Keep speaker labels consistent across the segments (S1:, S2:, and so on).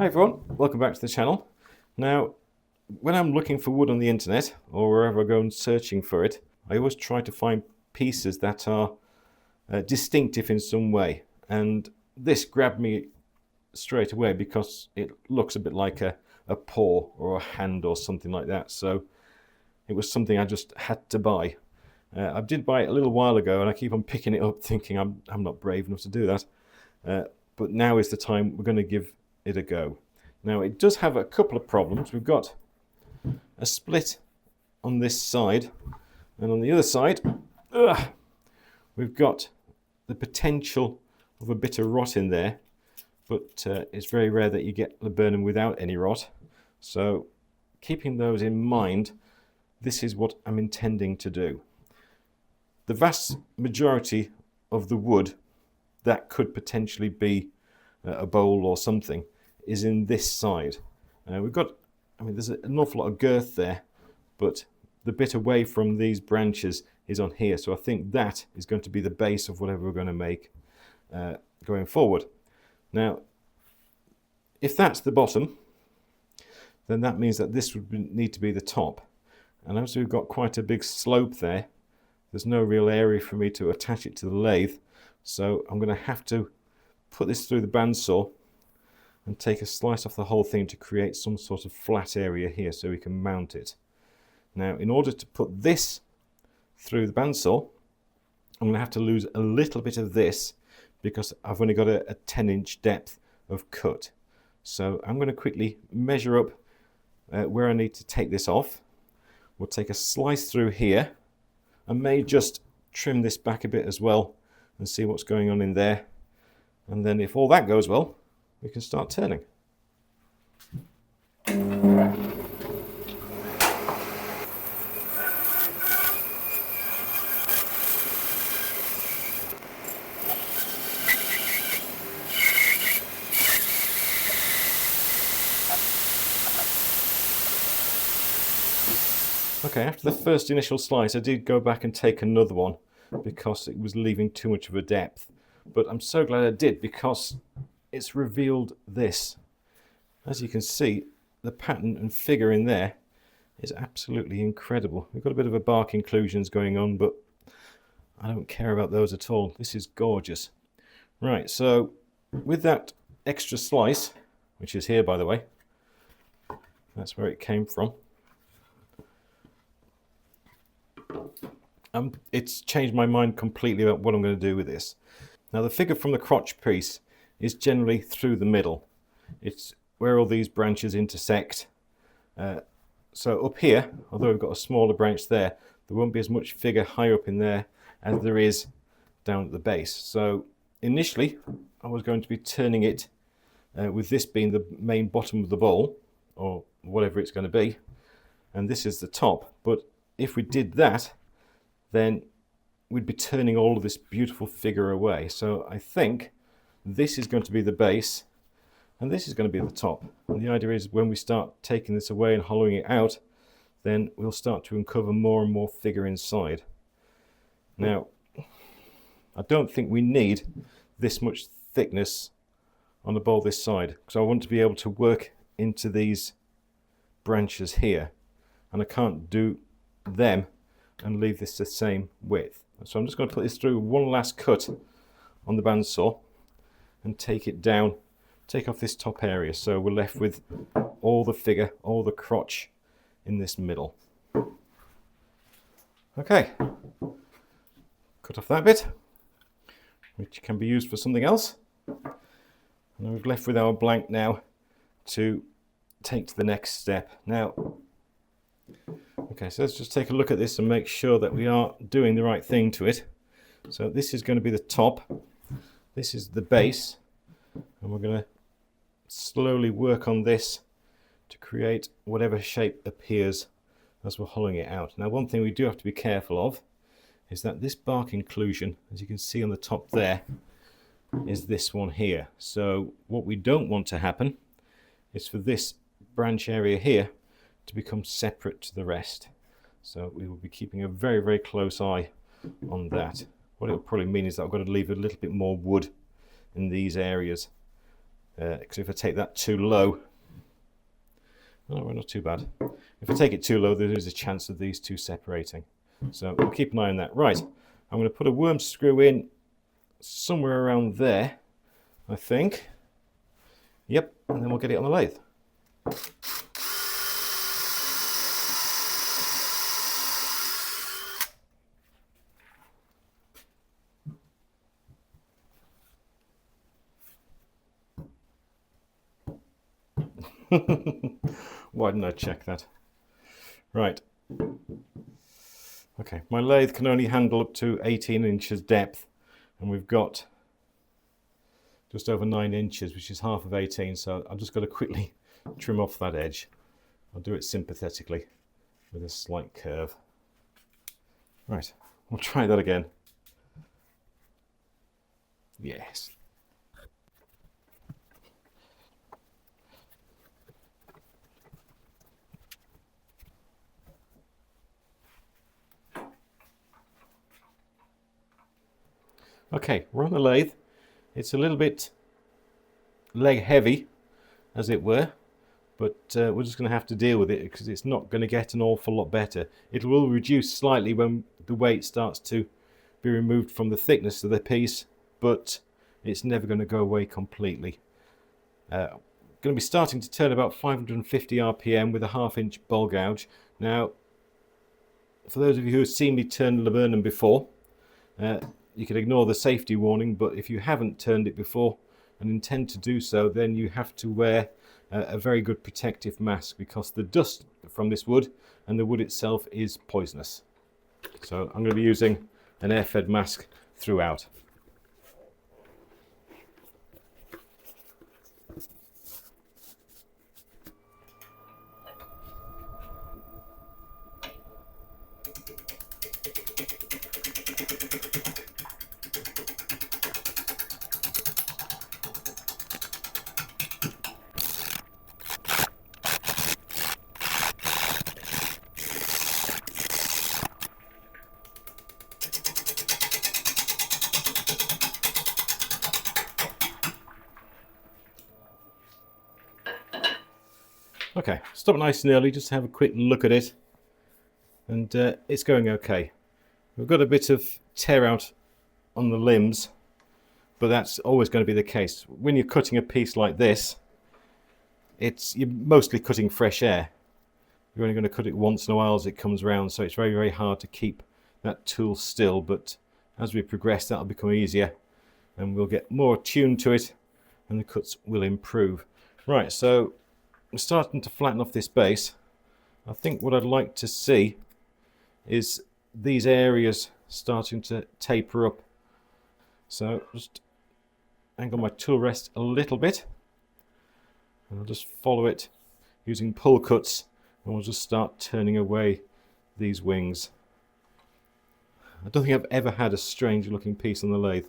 S1: Hi everyone, welcome back to the channel. Now, when I'm looking for wood on the internet or wherever I go and searching for it, I always try to find pieces that are distinctive in some way. And this grabbed me straight away because it looks a bit like a paw or a hand or something like that. So it was something I just had to buy. I did buy it a little while ago and I keep on picking it up thinking I'm not brave enough to do that. But now is the time we're going to give it a go. Now it does have a couple of problems. We've got a split on this side, and on the other side we've got the potential of a bit of rot in there, but it's very rare that you get laburnum without any rot. So keeping those in mind, this is what I'm intending to do. The vast majority of the wood that could potentially be a bowl or something is in this side. We've got, there's an awful lot of girth there, but the bit away from these branches is on here. So I think that is going to be the base of whatever we're going to make going forward. Now, if that's the bottom, then that means that this would need to be the top. And as we've got quite a big slope there, there's no real area for me to attach it to the lathe. So I'm going to have to put this through the bandsaw and take a slice off the whole thing to create some sort of flat area here so we can mount it. Now, in order to put this through the bandsaw, I'm going to have to lose a little bit of this because I've only got a 10-inch depth of cut. So I'm going to quickly measure up where I need to take this off. We'll take a slice through here. I may just trim this back a bit as well and see what's going on in there. And then if all that goes well, we can start turning. Okay, after the first initial slice, I did go back and take another one because it was leaving too much of a depth. But I'm so glad I did because it's revealed this. As you can see, the pattern and figure in there is absolutely incredible. We've got a bit of a bark inclusions going on, but I don't care about those at all. This is gorgeous. Right, so with that extra slice, which is here by the way, that's where it came from. It's changed my mind completely about what I'm going to do with this. Now the figure from the crotch piece is generally through the middle. It's where all these branches intersect. So up here, although we've got a smaller branch there, there won't be as much figure high up in there as there is down at the base. So initially I was going to be turning it with this being the main bottom of the bowl, or whatever it's going to be, and this is the top. But if we did that, then we'd be turning all of this beautiful figure away. So I think this is going to be the base and this is going to be the top. And the idea is when we start taking this away and hollowing it out, then we'll start to uncover more and more figure inside. Now, I don't think we need this much thickness on the bowl this side because I want to be able to work into these branches here, and I can't do them and leave this the same width. So I'm just going to put this through one last cut on the bandsaw and take it down, take off this top area, so we're left with all the figure, all the crotch in this middle. Okay, cut off that bit, which can be used for something else, and we're left with our blank now to take to the next step. Now, okay, so let's just take a look at this and make sure that we are doing the right thing to it. So this is going to be the top, this is the base, and we're going to slowly work on this to create whatever shape appears as we're hollowing it out. Now, one thing we do have to be careful of is that this bark inclusion, as you can see on the top there, is this one here. So what we don't want to happen is for this branch area here to become separate to the rest. So we will be keeping a very, very close eye on that. What it will probably mean is that I've got to leave a little bit more wood in these areas Because if I take that too low, oh, we're not too bad. If I take it too low, there is a chance of these two separating. So we'll keep an eye on that. Right, I'm going to put a worm screw in somewhere around there, I think. Yep, and then we'll get it on the lathe. Why didn't I check that? Right. Okay, my lathe can only handle up to 18 inches depth, and we've got just over 9 inches, which is half of 18, so I've just got to quickly trim off that edge. I'll do it sympathetically with a slight curve. Right, we'll try that again. Yes. Okay, we're on the lathe. It's a little bit leg heavy, as it were, but we're just going to have to deal with it because it's not going to get an awful lot better. It will reduce slightly when the weight starts to be removed from the thickness of the piece, but it's never going to go away completely. Going to be starting to turn about 550 RPM with a 1/2 inch bowl gouge. Now, for those of you who have seen me turn Laburnum before, you can ignore the safety warning, but if you haven't turned it before and intend to do so, then you have to wear a very good protective mask because the dust from this wood and the wood itself is poisonous. So I'm going to be using an air-fed mask throughout. Okay, stop nice and early just to have a quick look at it, and it's going okay. We've got a bit of tear out on the limbs, but that's always going to be the case. When you're cutting a piece like this, you're mostly cutting fresh air. You're only going to cut it once in a while as it comes around, so it's very, very hard to keep that tool still, but as we progress that'll become easier and we'll get more attuned to it and the cuts will improve. Right, so I'm starting to flatten off this base. I think what I'd like to see is these areas starting to taper up. So just angle my tool rest a little bit and I'll just follow it using pull cuts, and we'll just start turning away these wings. I don't think I've ever had a strange looking piece on the lathe.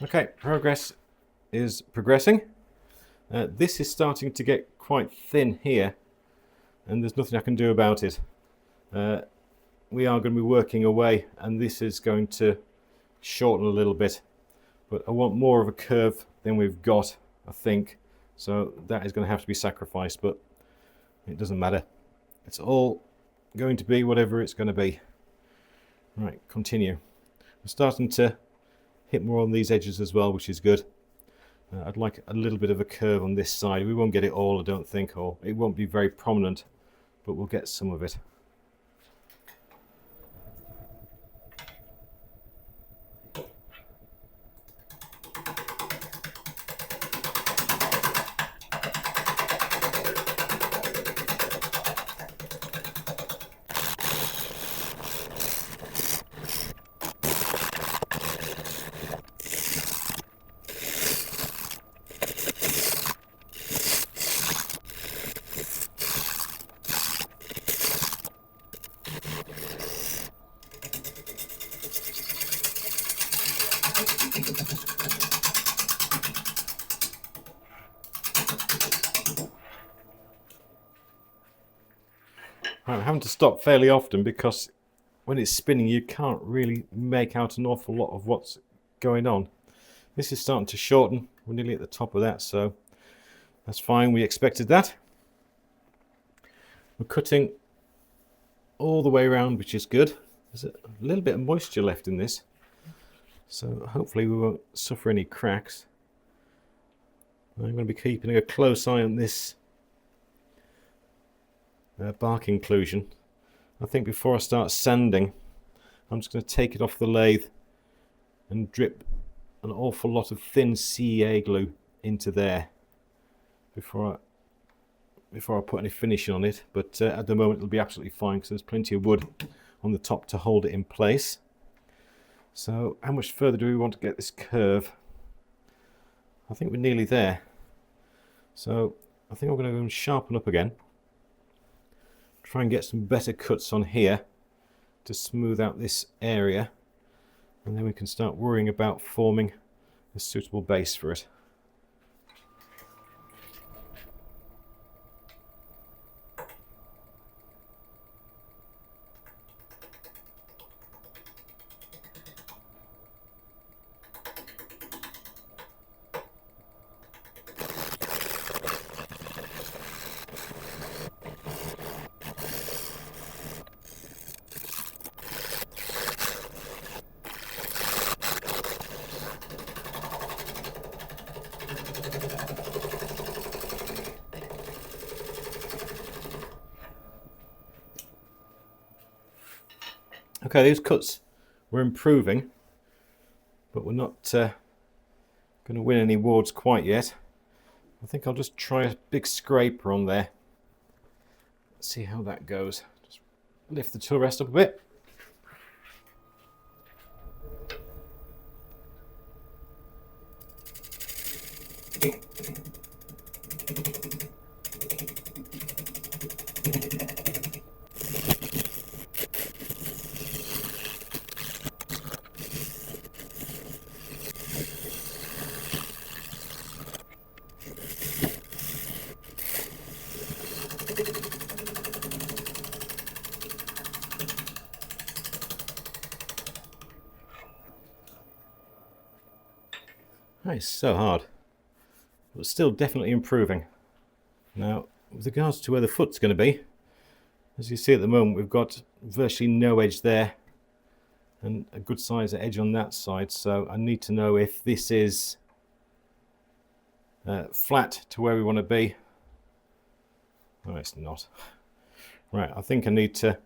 S1: Okay, progress is progressing. This is starting to get quite thin here, and there's nothing I can do about it. We are going to be working away, and this is going to shorten a little bit, but I want more of a curve than we've got, I think, so that is going to have to be sacrificed, but it doesn't matter. It's all going to be whatever it's going to be. Right, continue. I'm starting to hit more on these edges as well, which is good. I'd like a little bit of a curve on this side. We won't get it all, I don't think, or it won't be very prominent, but we'll get some of it. I'm having to stop fairly often because when it's spinning you can't really make out an awful lot of what's going on. This is starting to shorten. We're nearly at the top of that, so that's fine. We expected that. We're cutting all the way around, which is good. There's a little bit of moisture left in this, so hopefully we won't suffer any cracks. I'm going to be keeping a close eye on this bark inclusion. I think before I start sanding, I'm just going to take it off the lathe and drip an awful lot of thin CEA glue into there before I put any finishing on it. But at the moment it'll be absolutely fine because there's plenty of wood on the top to hold it in place. So how much further do we want to get this curve? I think we're nearly there. So I think I'm going to go and sharpen up again. Try and get some better cuts on here to smooth out this area, and then we can start worrying about forming a suitable base for it. Okay, these cuts were improving, but we're not going to win any awards quite yet. I think I'll just try a big scraper on there. Let's see how that goes. Just lift the tool rest up a bit. It's so hard, but still definitely improving. Now, with regards to where the foot's going to be, as you see at the moment, we've got virtually no edge there and a good size edge on that side, so I need to know if this is flat to where we want to be. Oh, it's not. Right, I think I need to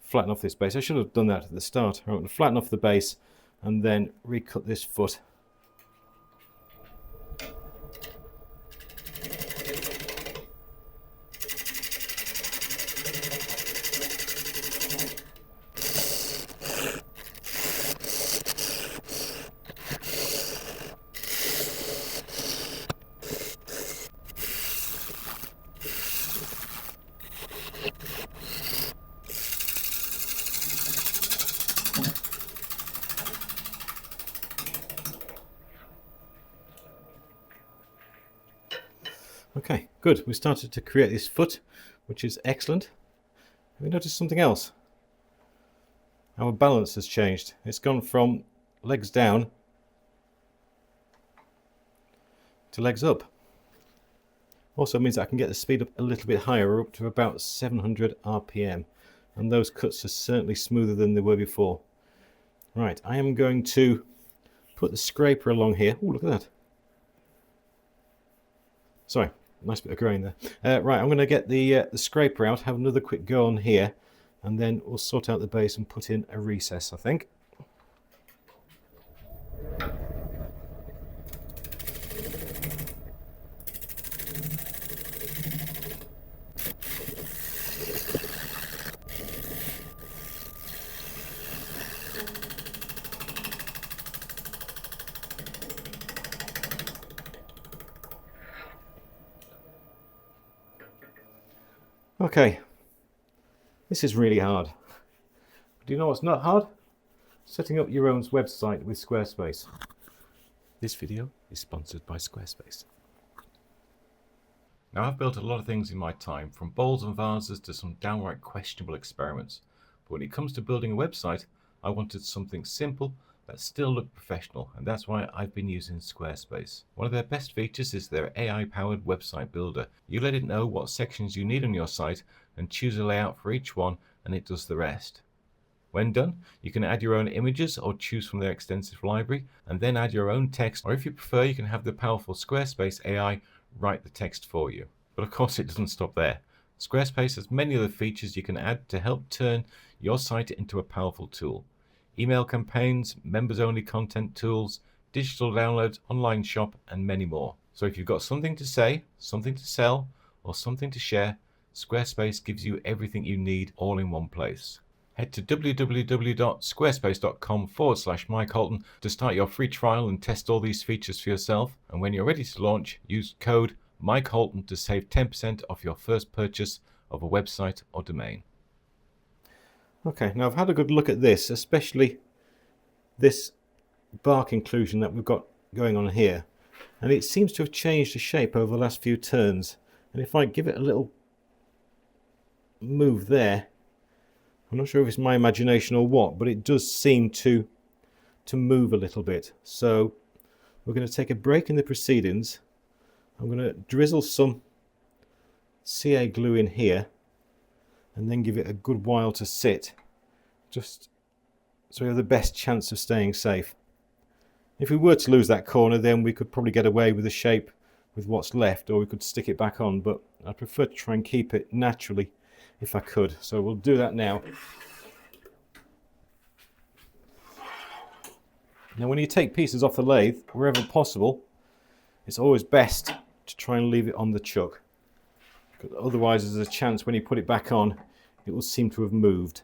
S1: flatten off this base. I should have done that at the start. I'm going to flatten off the base and then recut this foot. Okay, good. We started to create this foot, which is excellent. Have we noticed something else? Our balance has changed. It's gone from legs down to legs up. Also means that I can get the speed up a little bit higher, up to about 700 RPM. And those cuts are certainly smoother than they were before. Right, I am going to put the scraper along here. Oh, look at that. Sorry. Nice bit of grain there. Right, I'm going to get the scraper out, have another quick go on here, and then we'll sort out the base and put in a recess, I think. Okay, this is really hard. Do you know what's not hard? Setting up your own website with Squarespace. This video is sponsored by Squarespace. Now, I've built a lot of things in my time, from bowls and vases to some downright questionable experiments. But when it comes to building a website, I wanted something simple that still looked professional, and that's why I've been using Squarespace. One of their best features is their AI-powered website builder. You let it know what sections you need on your site and choose a layout for each one, and it does the rest. When done, you can add your own images or choose from their extensive library, and then add your own text, or if you prefer, you can have the powerful Squarespace AI write the text for you. But of course it doesn't stop there. Squarespace has many other features you can add to help turn your site into a powerful tool. Email campaigns, members-only content tools, digital downloads, online shop, and many more. So if you've got something to say, something to sell, or something to share, Squarespace gives you everything you need all in one place. Head to www.squarespace.com/Mike Holton to start your free trial and test all these features for yourself. And when you're ready to launch, use code Mike Holton to save 10% off your first purchase of a website or domain. Okay, now I've had a good look at this, especially this bark inclusion that we've got going on here. And it seems to have changed the shape over the last few turns. And if I give it a little move there, I'm not sure if it's my imagination or what, but it does seem to move a little bit. So we're going to take a break in the proceedings. I'm going to drizzle some CA glue in here and then give it a good while to sit, just so we have the best chance of staying safe. If we were to lose that corner, then we could probably get away with the shape with what's left, or we could stick it back on, but I prefer to try and keep it naturally if I could. So we'll do that now. Now when you take pieces off the lathe, wherever possible, it's always best to try and leave it on the chuck, because otherwise there's a chance when you put it back on it will seem to have moved,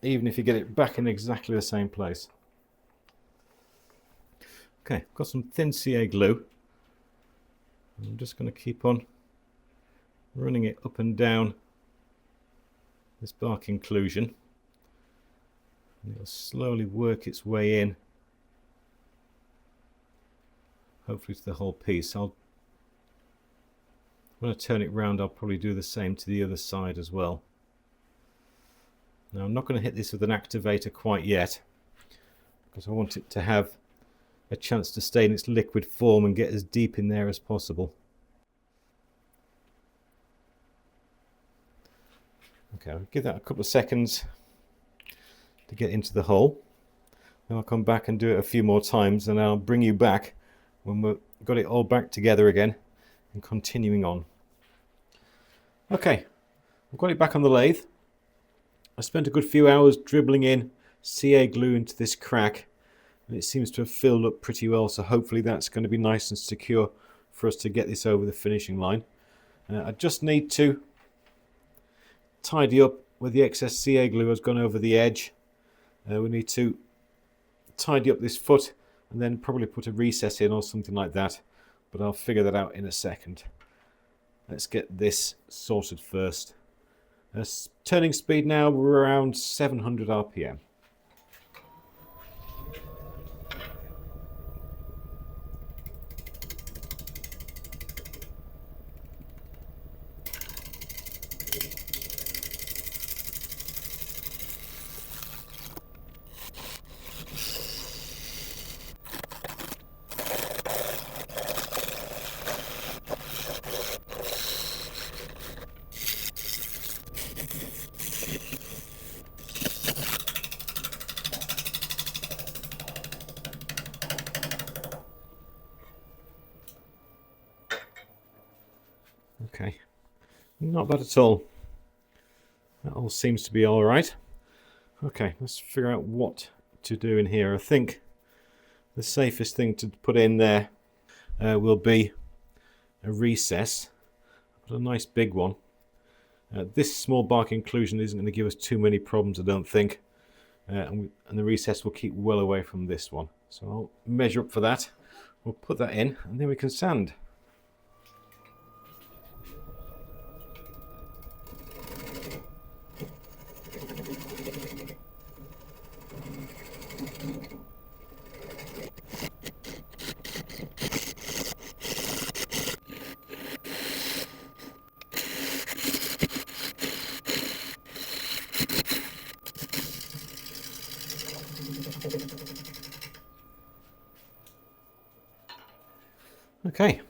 S1: even if you get it back in exactly the same place. Okay, got some thin CA glue. I'm just going to keep on running it up and down this bark inclusion, and it'll slowly work its way in, hopefully to the whole piece. When I turn it round, I'll probably do the same to the other side as well. Now I'm not going to hit this with an activator quite yet, because I want it to have a chance to stay in its liquid form and get as deep in there as possible. Okay, I'll give that a couple of seconds to get into the hole. Then I'll come back and do it a few more times, and I'll bring you back when we've got it all back together again and continuing on. Okay, I've got it back on the lathe. I spent a good few hours dribbling in CA glue into this crack, and it seems to have filled up pretty well, so hopefully that's going to be nice and secure for us to get this over the finishing line. I just need to tidy up where the excess CA glue has gone over the edge. We need to tidy up this foot and then probably put a recess in or something like that, but I'll figure that out in a second. Let's get this sorted first. Turning speed now, we're around 700 RPM. Okay, not bad at all. That all seems to be all right. Okay, let's figure out what to do in here. I think the safest thing to put in there will be a recess, but a nice big one. This small bark inclusion isn't going to give us too many problems, I don't think, and the recess will keep well away from this one. So I'll measure up for that. We'll put that in, and then we can sand. Okay,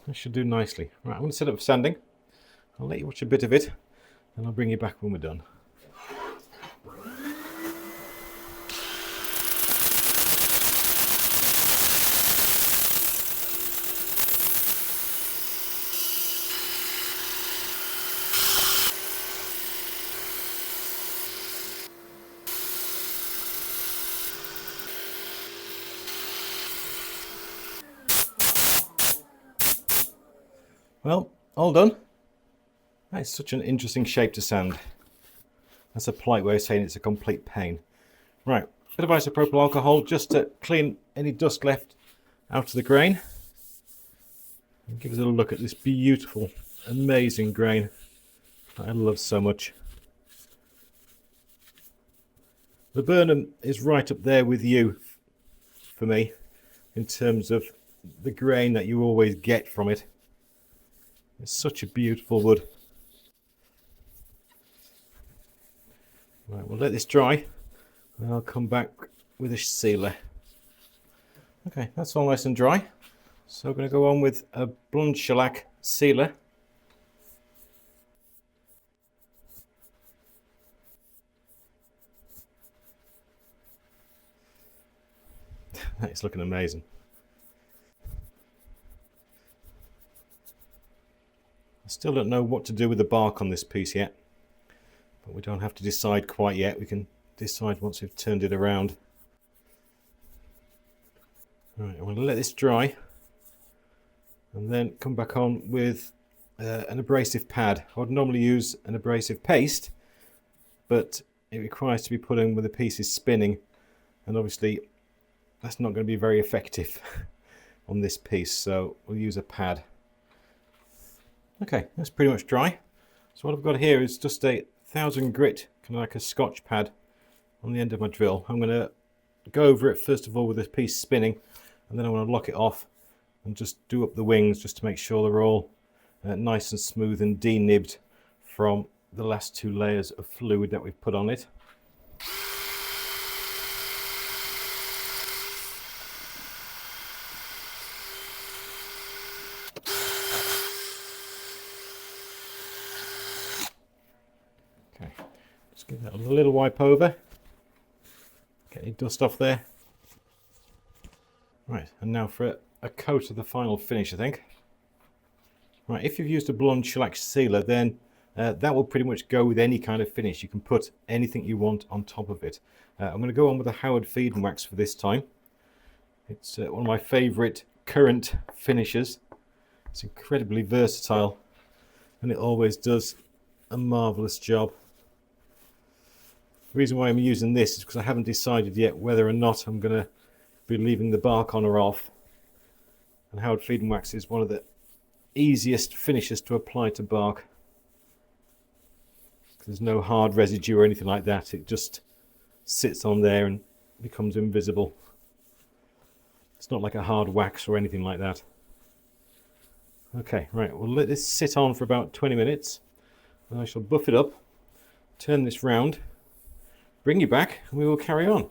S1: that should do nicely. Right, I'm going to set up for sanding. I'll let you watch a bit of it and I'll bring you back when we're done. Well, all done. That's such an interesting shape to sand. That's a polite way of saying it's a complete pain. Right, bit of isopropyl alcohol just to clean any dust left out of the grain. And give us a look at this beautiful, amazing grain that I love so much. Laburnum is right up there with you for me in terms of the grain that you always get from it. It's such a beautiful wood. Right, we'll let this dry and I'll come back with a sealer. Okay, that's all nice and dry. So we're going to go on with a blonde shellac sealer. It's looking amazing. I still don't know what to do with the bark on this piece yet, but we don't have to decide quite yet. We can decide once we've turned it around. Right, I'm going to let this dry and then come back on with an abrasive pad. I would normally use an abrasive paste, but it requires to be put in with the pieces spinning, and obviously that's not going to be very effective on this piece, so we'll use a pad. Okay, that's pretty much dry. So what I've got here is just a 1000 grit, kind of like a Scotch pad on the end of my drill. I'm going to go over it first of all with this piece spinning, and then I'm going to lock it off and just do up the wings just to make sure they're all nice and smooth and denibbed from the last 2 layers of fluid that we've put on it. Okay, just give that a little wipe over, get any dust off there. Right, and now for a coat of the final finish, I think. Right, if you've used a blonde shellac sealer, then that will pretty much go with any kind of finish. You can put anything you want on top of it. I'm going to go on with a Howard Feed and Wax for this time. It's one of my favourite current finishes. It's incredibly versatile and it always does a marvellous job. The reason why I'm using this is because I haven't decided yet whether or not I'm going to be leaving the bark on or off. And Howard Feed and Wax is one of the easiest finishes to apply to bark. There's no hard residue or anything like that. It just sits on there and becomes invisible. It's not like a hard wax or anything like that. Okay, right, we'll let this sit on for about 20 minutes. And I shall buff it up, turn this round, bring you back, and we will carry on.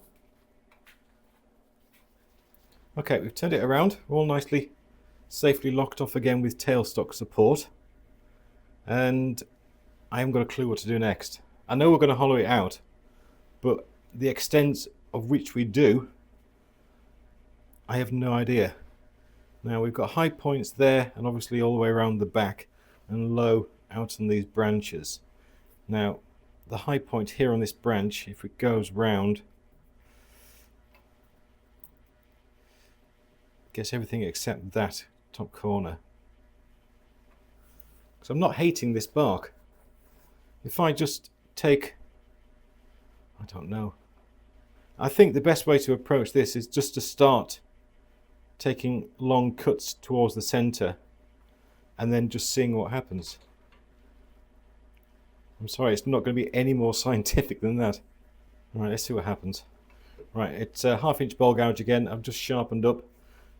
S1: Okay, we've turned it around, all nicely, safely locked off again with tailstock support. And I haven't got a clue what to do next. I know we're going to hollow it out, but the extent of which we do, I have no idea. Now we've got high points there and obviously all the way around the back and low out on these branches. Now the high point here on this branch, if it goes round, gets everything except that top corner. So I'm not hating this bark. If I just take, I don't know. I think the best way to approach this is just to start taking long cuts towards the center and then just seeing what happens. I'm sorry, it's not going to be any more scientific than that. Right, let's see what happens. Right, it's a 1/2 inch bowl gouge again. I've just sharpened up.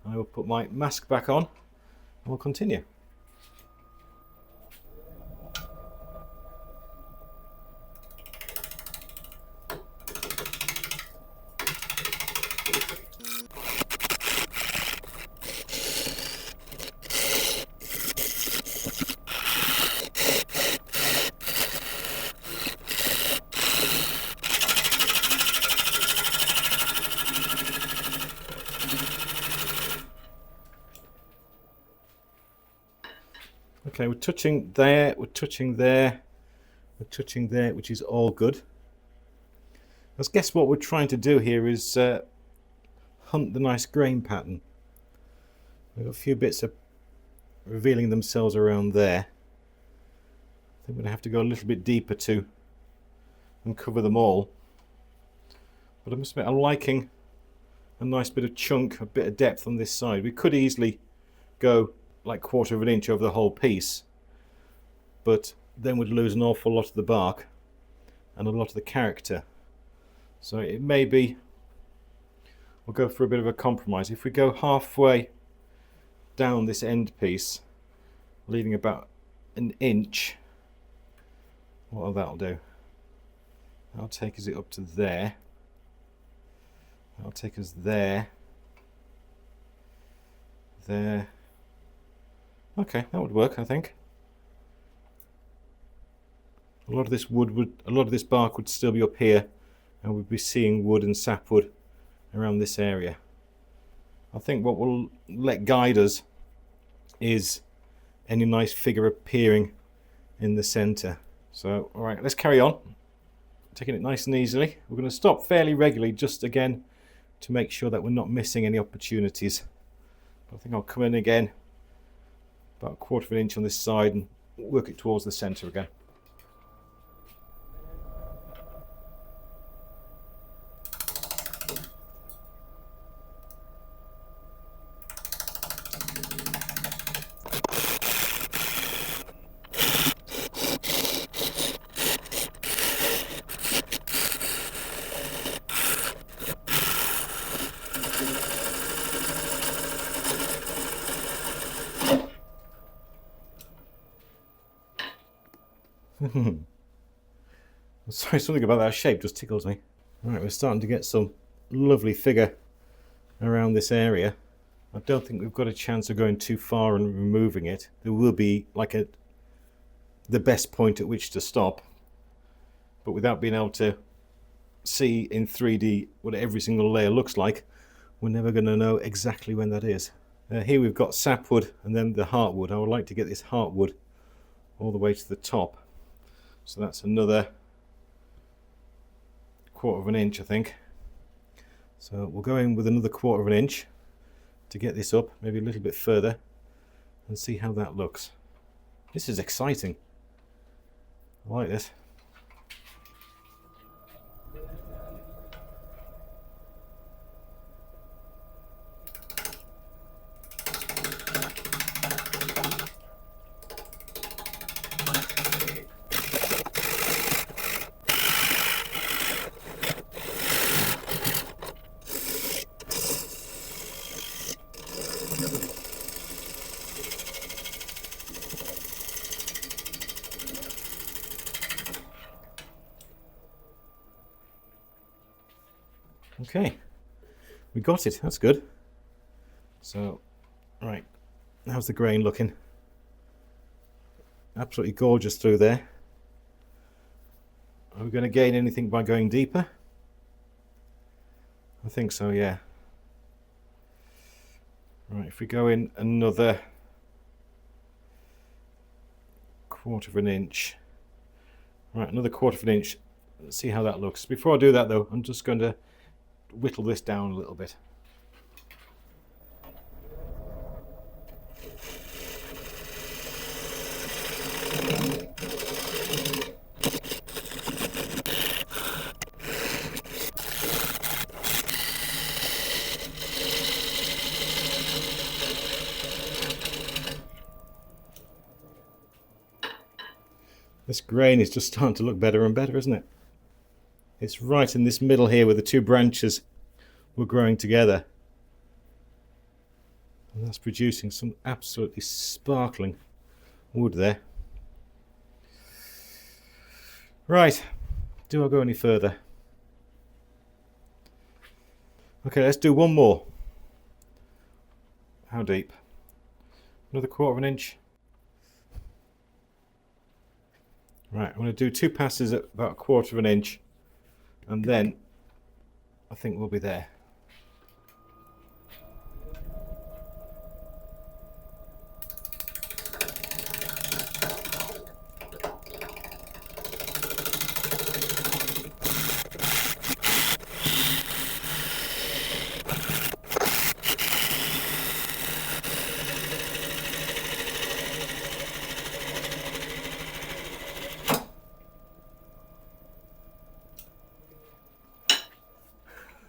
S1: I will put my mask back on and we'll continue. Okay, we're touching there, we're touching there, we're touching there, which is all good. I guess what we're trying to do here is hunt the nice grain pattern. We've got a few bits of revealing themselves around there. I think we're going to have to go a little bit deeper to uncover them all. But I must admit, I'm liking a nice bit of chunk, a bit of depth on this side. We could easily go like 1/4 of an inch over the whole piece, but then we'd lose an awful lot of the bark and a lot of the character. So it may be we'll go for a bit of a compromise. If we go halfway down this end piece, leaving about an inch, what that'll do, that'll take us up to there. That'll take us there. There. Okay, that would work, I think. A lot of this bark would still be up here, and we'd be seeing wood and sapwood around this area. I think what will let guide us is any nice figure appearing in the center. So, all right, let's carry on. Taking it nice and easily. We're going to stop fairly regularly, just again to make sure that we're not missing any opportunities. I think I'll come in again about 1/4 of an inch on this side and work it towards the center again. I'm sorry, something about that shape just tickles me. Right, we're starting to get some lovely figure around this area. I don't think we've got a chance of going too far and removing it. There will be like the best point at which to stop, but without being able to see in 3D what every single layer looks like, we're never going to know exactly when that is. Here we've got sapwood and then the heartwood. I would like to get this heartwood all the way to the top. So that's another 1/4 of an inch, I think. So we'll go in with another 1/4 of an inch to get this up, maybe a little bit further, and see how that looks. This is exciting. I like this. Okay, we got it, that's good. So, right, how's the grain looking? Absolutely gorgeous through there. Are we going to gain anything by going deeper? I think so, yeah. Right, if we go in another 1/4 of an inch. Right, another 1/4 of an inch. Let's see how that looks. Before I do that though, I'm just going to whittle this down a little bit. This grain is just starting to look better and better, isn't it? It's right in this middle here where the two branches were growing together. And that's producing some absolutely sparkling wood there. Right, do I go any further? Okay, let's do one more. How deep? Another 1/4 of an inch. Right, I'm going to do 2 passes at about 1/4 of an inch, and then I think we'll be there.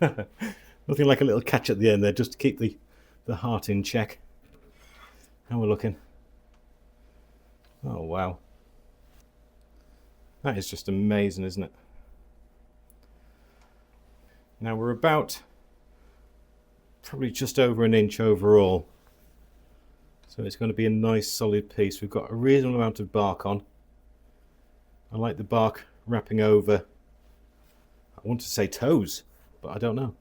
S1: Nothing like a little catch at the end there, just to keep the heart in check. How we're looking. Oh wow. That is just amazing, isn't it? Now we're about probably just over an inch overall. So it's going to be a nice solid piece. We've got a reasonable amount of bark on. I like the bark wrapping over, I want to say toes, but I don't know.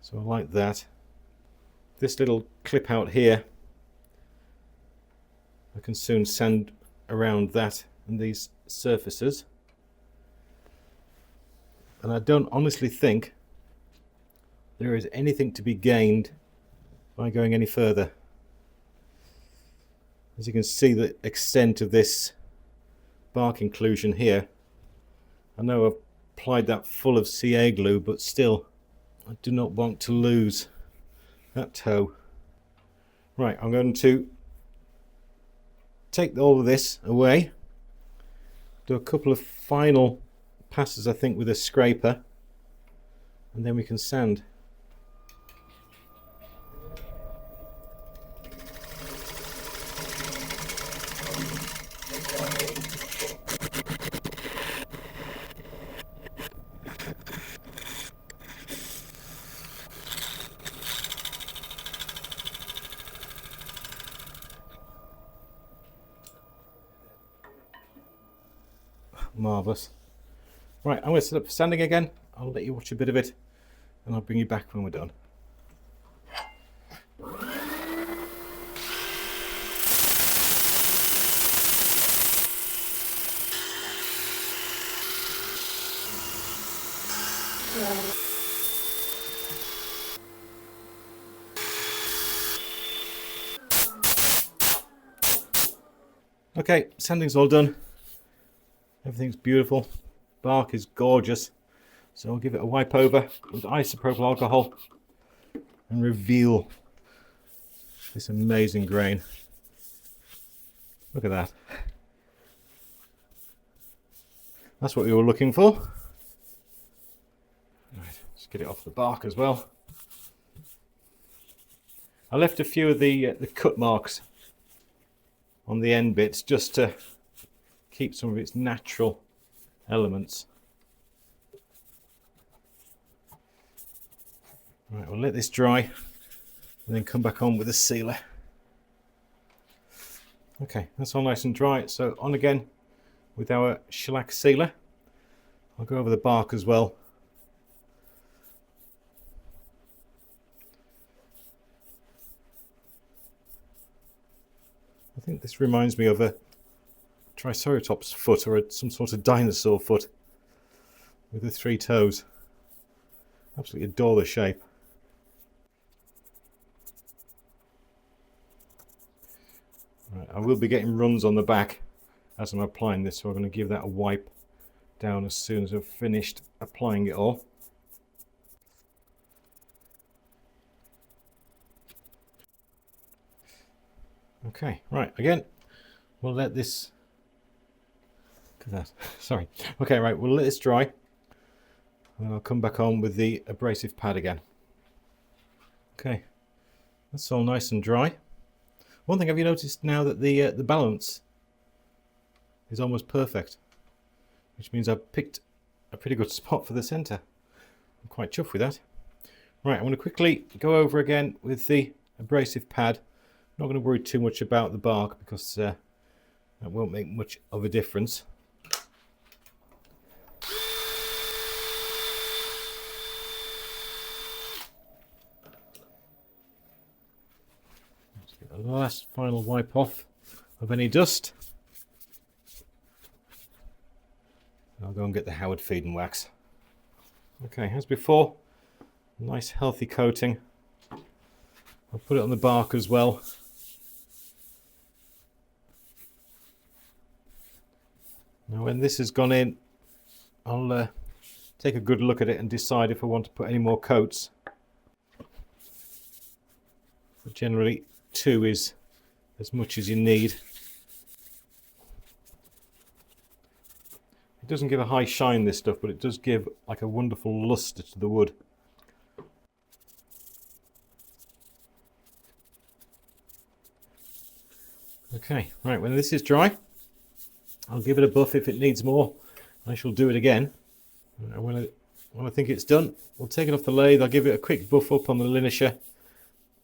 S1: So I like that. This little clip out here, I can soon sand around that and these surfaces. And I don't honestly think there is anything to be gained by going any further. As you can see, the extent of this bark inclusion here. I know I've applied that full of CA glue, but still I do not want to lose that toe. Right, I'm going to take all of this away, do a couple of final passes I think with a scraper, and then we can sand. Marvellous. Right, I'm going to set up for sanding again. I'll let you watch a bit of it and I'll bring you back when we're done. Okay, sanding's all done. Everything's beautiful. Bark is gorgeous. So I'll give it a wipe over with isopropyl alcohol and reveal this amazing grain. Look at that. That's what we were looking for. Right, let's get it off the bark as well. I left a few of the cut marks on the end bits just to keep some of its natural elements. Right, we'll let this dry and then come back on with the sealer. Okay, that's all nice and dry. So on again with our shellac sealer. I'll go over the bark as well. I think this reminds me of a Triceratops foot or some sort of dinosaur foot with the 3 toes. Absolutely adore the shape. Right, I will be getting runs on the back as I'm applying this, so I'm going to give that a wipe down as soon as I've finished applying it all. Okay, right, again, we'll let this... Look at that, sorry. Okay, right, we'll let this dry and I'll come back on with the abrasive pad again. Okay, that's all nice and dry. One thing, have you noticed now that the balance is almost perfect, which means I've picked a pretty good spot for the centre. I'm quite chuffed with that. Right, I'm going to quickly go over again with the abrasive pad. I'm not going to worry too much about the bark because that won't make much of a difference. Let's get the last final wipe off of any dust. I'll go and get the Howard feed and wax. Okay, as before, nice healthy coating. I'll put it on the bark as well. Now when this has gone in, I'll take a good look at it and decide if I want to put any more coats. But generally 2 is as much as you need. It doesn't give a high shine, this stuff, but it does give like a wonderful luster to the wood. Okay, right, when this is dry, I'll give it a buff. If it needs more, I shall do it again. And when I think it's done, we'll take it off the lathe. I'll give it a quick buff up on the linisher.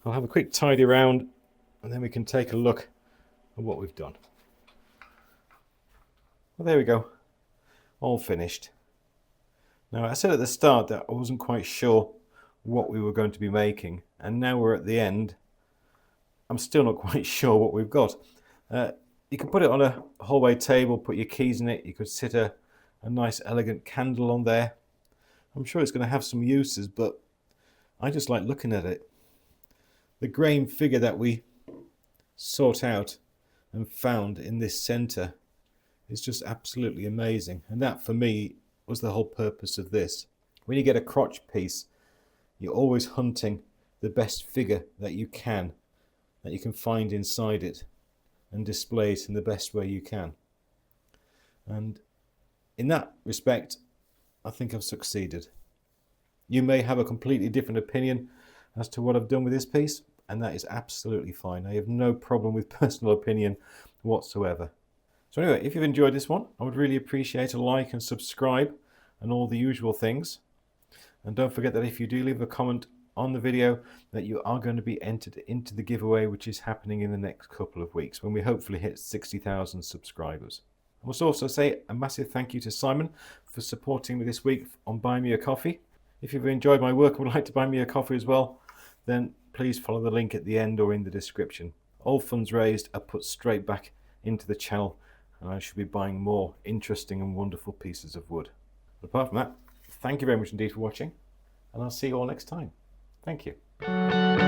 S1: I'll have a quick tidy around, and then we can take a look at what we've done. Well, there we go, all finished. Now, I said at the start that I wasn't quite sure what we were going to be making, and now we're at the end. I'm still not quite sure what we've got. You can put it on a hallway table, put your keys in it. You could sit a nice elegant candle on there. I'm sure it's going to have some uses, but I just like looking at it. The grain figure that we sought out and found in this centre is just absolutely amazing, and that for me was the whole purpose of this. When you get a crotch piece, you're always hunting the best figure that you can find inside it and display it in the best way you can. And in that respect, I think I've succeeded. You may have a completely different opinion as to what I've done with this piece, and that is absolutely fine. I have no problem with personal opinion whatsoever. So anyway, if you've enjoyed this one, I would really appreciate a like and subscribe and all the usual things. And don't forget that if you do leave a comment on the video, that you are going to be entered into the giveaway, which is happening in the next couple of weeks when we hopefully hit 60,000 subscribers. I must also say a massive thank you to Simon for supporting me this week on Buy Me a Coffee. If you've enjoyed my work and would like to buy me a coffee as well, then please follow the link at the end or in the description. All funds raised are put straight back into the channel, and I should be buying more interesting and wonderful pieces of wood. But apart from that, thank you very much indeed for watching, and I'll see you all next time. Thank you.